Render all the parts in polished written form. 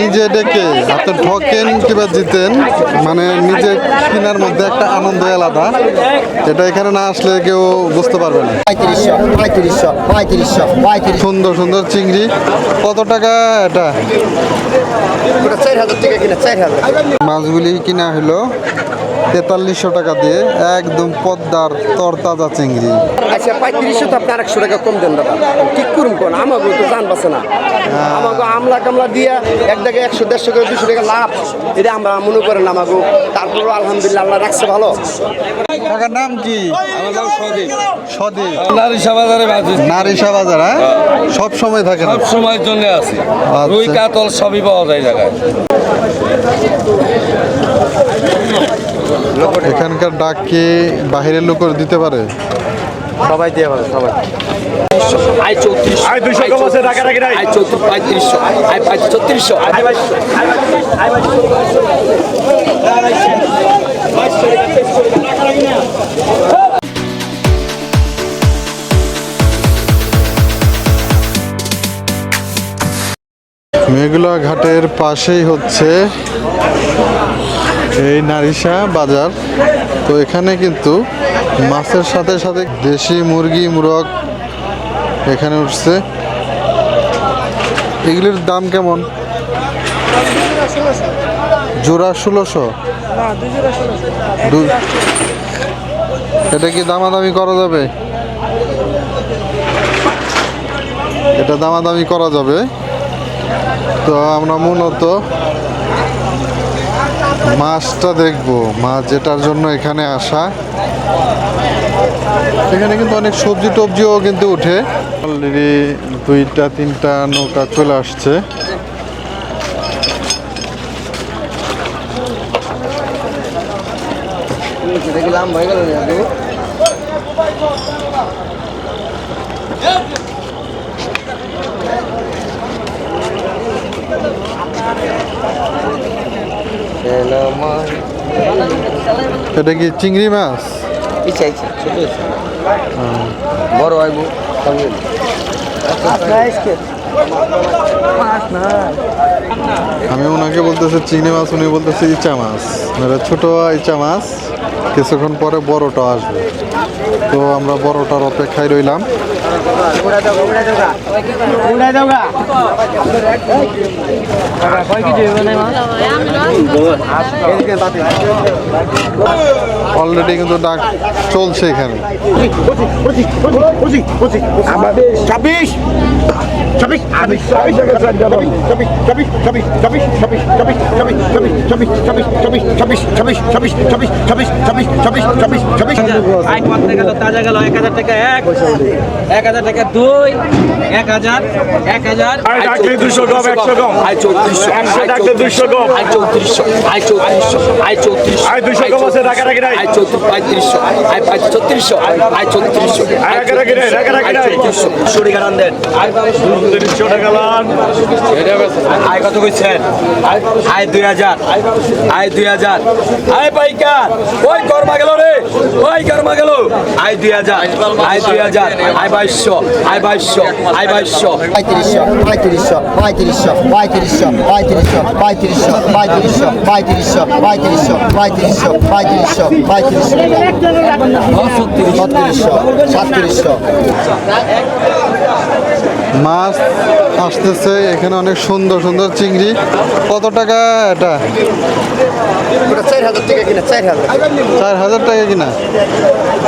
নিজে ডেকে আপনি ঠকেন কিংবা জিতেন, মানে নিজে কেনার মধ্যে একটা আনন্দ আলাদা, এটা এখানে না আসলে কেউ বুঝতে পারবে না। 3500 সুন্দর সুন্দর চিংড়ি। কত টাকা এটা? 4000 টাকা কিনা, 4000 মাছগুলি কিনা হলো 4300 টাকা দিয়ে, একদম পদ্মার তরতাজা চিংড়ি। আচ্ছা 3500 তো আপনি 100 টাকা কম দেন দাদা, ঠিক করুন কোন আমাকে তো জান বাসে না, আমাকে আমলা কামলা দিয়া এক টাকা 100 150 করে 200 টাকা লাভ, এটা আমরা মনে করেন আমাকে। তারপর আলহামদুলিল্লাহ আল্লাহ রাখছে ভালো। টাকার নাম কি? আমার নাম সদীপ। সদীপ। নারিশা বাজারে বাজি, নারিশা বাজার, হ্যাঁ? সব সময় থাকে না? সব সময়ের জন্য আছে। আচ্ছা। রুই কাতল সবই পাওয়া যায় জায়গায়। এখানকার ডাক কি বাহিরের লোক দিতে পারে? সবাই দিয়ে ভালো, সবাই। আই 34, আই 200 কম আছে, টাকা রাখি নাই। আই 34, 3500, আই 3400, মেঘলা ঘাটের পাশেই হচ্ছে এই নারিশা বাজার। তো এখানে কিন্তু মাছের সাথে সাথে দেশি মুরগি মুরগ এখানে উঠছে। এগুলির দাম কেমন? জোড়া 1600? এটা কি দামাদামি করা যাবে? এটা দামাদামি করা যাবে। তো আমরা মূলত মাছটা দেখবো, মাছ যেটার জন্য এখানে আসা। এখানে কিন্তু অনেক সবজি টবজিও কিন্তু উঠে। অলরেডি 2-3টা নৌকা চলে আসছে। দেখলাম হয়ে গেল না আপনি? এটা কি চিংড়ি মাছ? ইচ্ছা ইচ্ছা ছোট ইচ্ছা বড় হইব আমি ওনাকে বলতেছি চিংড়ি মাছ, উনি বলতেছে ইচা মাছ। মানে ছোট ইচা মাছ, কিছুক্ষণ পরে বড়টা আসবে। তো আমরা বড়টার অপেক্ষায় রইলাম। অলরেডি কিন্তু ডাক চলছে এখানে। 1000 টাকা 1, 1000 টাকা 2, 1000, 1000, আই ডাকলে 200 কম, 100 কম। আই 3400, 100 ডাকলে 200 কম। আই 3400, আই 3400, আই 3400, আই 200 কম আছে, টাকা রাখি নাই। আই 3500, আই 3400, আই 3400, আই টাকা রাখি নাই, টাকা রাখি নাই। 200 টাকা রান দেন। 200 টাকা লান। আই কত কইছেন? আই 2000, আই 2000, আই পাইকার, ওই কর্মা গেল রে, ওই কর্মা গেল। আই 2000, আই 2000, আই 2200, আই 2200, আই 2200, 3700 মাছ আসতেছে এখানে, অনেক সুন্দর সুন্দর চিংড়ি। কত টাকা এটা? 4000 টাকা কিনা, 4000 4000 টাকা কিনা।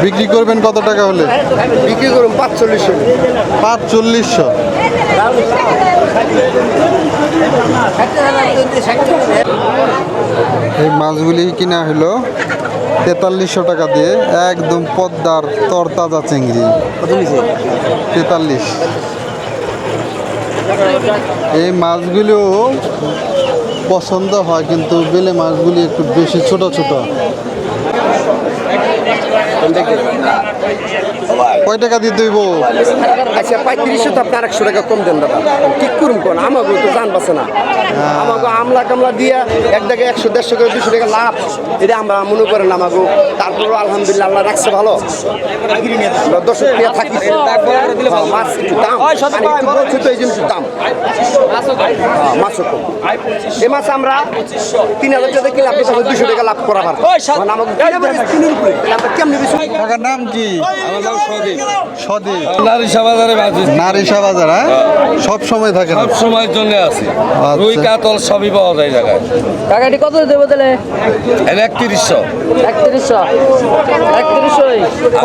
বিক্রি করবেন কত টাকা হলে? বিক্রি করুন 4500 4500। এই মাছগুলি কিনা হলো 4300 টাকা দিয়ে, একদম পদ্মার তরতাজা চিংড়ি। 43। এই মাছগুলিও পছন্দ হয়, কিন্তু বেলে মাছগুলি একটু বেশি ছোট ছোট। কয় টাকা দিতে হইব? আচ্ছা 3500 তো আপনি 100 টাকা কম দেন দাদা ঠিক করুন কোন আমাকে তো জান বাসে না আমাকে আমলা কামলা দিয়া এক টাকা 100 150 করে 200 টাকা লাভ এটা আমরা মনে করেন আমাকে তারপরে আলহামদুলিল্লাহ আল্লাহ রাখছে ভালো দর্শক প্রিয় থাকি মাছ একটু দাম একটু বলছি তো এই জিনিস দাম মাছ কম এই মাছ আমরা 3000 টাকা কিনলে আপনি 200 টাকা লাভ করা পারবেন আমাকে কিনের উপরে আমরা কেমনে বেশি টাকার নাম কি? সদীপ। নারিশা বাজারে বাজি নারিশা বাজার, হ্যাঁ? সব সময় থাকে না? সব সময়ের জন্য আছি আচ্ছা। রুই কাতল সবই পাওয়া যায় জায়গায়। টাকাটি কত দেবো তাহলে? 3100 3100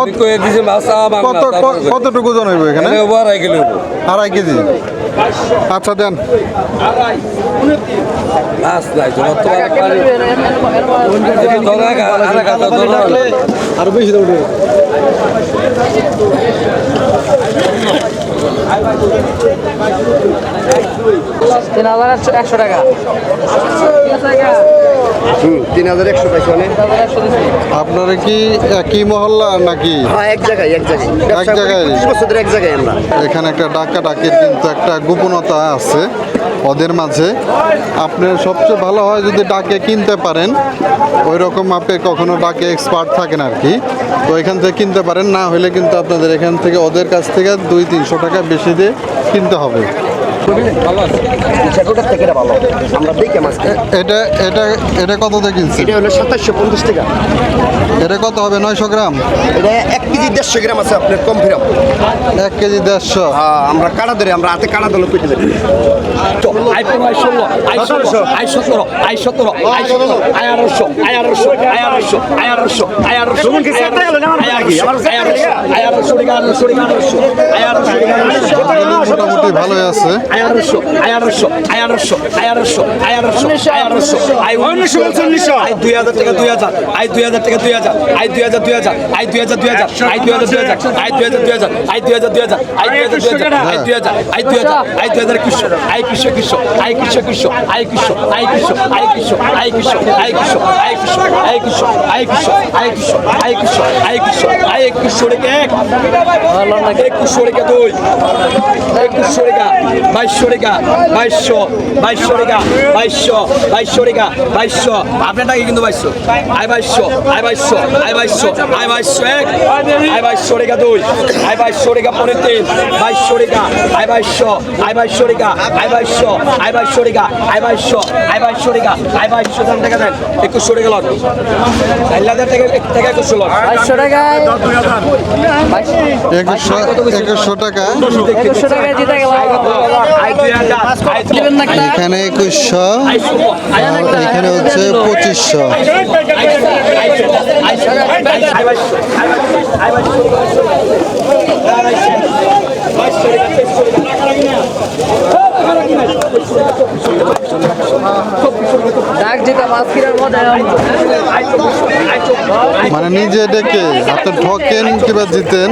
আমি কয়ে দিছি মাছ কতটুকু ওজন হইব এখানে? 2.5 কিলো 2.5 কেজি। আচ্ছা দেন। মাছ নাই তো আরো বেশি দাও তিন হাজার 100 টাকা 3100 পাইছি অনেক আপনারা কি একই মহল্লা নাকি? হ্যাঁ এক জায়গায় এক জায়গায়? 25 বছর ধরে এক জায়গায় আমরা এখানে একটা ডাকা ডাকের কিন্তু একটা গোপনতা আছে ওদের মাঝে। আপনার সবচেয়ে ভালো হয় যদি ডাকে কিনতে পারেন, ওই রকম আপনি কখনো ডাকে এক্সপার্ট থাকেন আর কি, তো এখান থেকে কিনতে পারেন। না হলে কিন্তু আপনাদের এখান থেকে ওদের কাছ থেকে 200-300 টাকা বেশি দিয়ে কিনতে হবে। ছোটটার থেকে এটা ভালো আমরা দেখে মাছ কিনি। এটা এটা এটা কত দিয়ে কিনছে? এটা হলো 2750 টাকা এটা কত হবে? 900 গ্রাম? এটা 1 কেজি 150 গ্রাম আছে আপনার কম ফিরাম 1 কেজি 150। হ্যাঁ আমরা কাটা ধরে আমরা হাতে কাটা ধরে কেটে দেব আই 15 আই 16 আই 17 আই 17 আই 17 আই 18 আই 18 আই 18 আই 18 আই 18 সুমন কি সেট গেল না আমার কি আমার সেট গেল আই 18 টাকা 18 টাকা 18 আই 18 টাকা মোটামুটি ভালোই আছে। আই 18 আই 18 আই 18 আই 18 আই 18 আই 18 আই 19 আই 2000 টাকা 2000 আই 2000 টাকা 2000 আই 2000 2000 আই 2000 2000 আই 2000 2000 আই 2000 2000 আই 2000 2000 আই 2000 2000 আই 2000 আই 2000 আই 2000 কিশো আই কিশো কিশো আই কিশো কিশো আই কিশো আই কিশো আই কিশো আই কিশো আই কিশো আই কিশো আই কিশো আই কিশো আই কিশো আই কিশো আই কিশো আই 2100 টাকা 2100 টাকা 2 2100 টাকা 2200 টাকা 2200 টাকা 2200 টাকা 2200 আপনার টাকা কিন্তু 2200 আই 2200 আই 2200 আই 2200 আই 2200 এক আই 2200 টাকা 2 আই 2200 টাকা 3 2200 টাকা আই 2200 আই 2200 টাকা আই 2200 আই 2200 টাকা আই 2200 আই 2200 টাকা আই 2200 দাম টাকা দেন 2100 টাকা লট 4000 টাকা 2100 লট 2200 টাকায় 2100 টাকা। 2100 টাকায় জিতে গেলাম। আই 2000 দিবেন না একটা? এখানে 2100 আই 16 আর এখানে হচ্ছে 2500। ডাক জিতা মাছ কিনার মজা মানে নিজে ডেকে আপনি ঠকেন কিংবা জিতেন,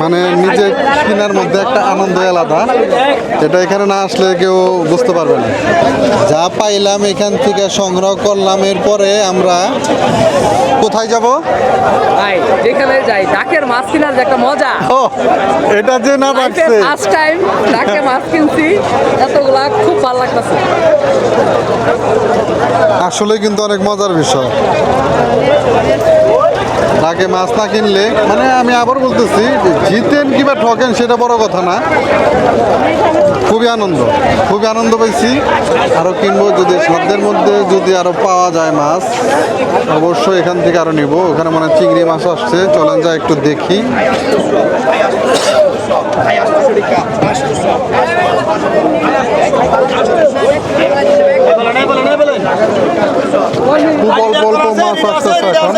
মানে নিজে কেনার মধ্যে একটা আনন্দ আলাদা, এটা এখানে না আসলে কেউ বুঝতে পারবে না। যা পাইলাম এখান থেকে সংগ্রহ করলাম, এরপরে আমরা কোথায় যাব? ভাই যেখানে যাই ডাকের মাছ কেনার যে একটা মজা, ও এটা যে না রাখছে, ফার্স্ট টাইম ডাকে মাছ কিনছি, এতগুলা খুব ভালো লাগতেছে। আসলে কিন্তু অনেক মজার বিষয়। তাকে মাছ না কিনলে, মানে আমি আবার বলতেছি, জিতেন কিংবা ঠকেন সেটা বড় কথা না, খুবই আনন্দ পাইছি। আরও কিনবো যদি সাধ্যের মধ্যে যদি আরও পাওয়া যায় মাছ, অবশ্যই এখান থেকে আরও নিব। ওখানে মানে চিংড়ি মাছ আসছে, চলেন যা একটু দেখি। খুব অল্প অল্প মাছ আসতেছে এখন।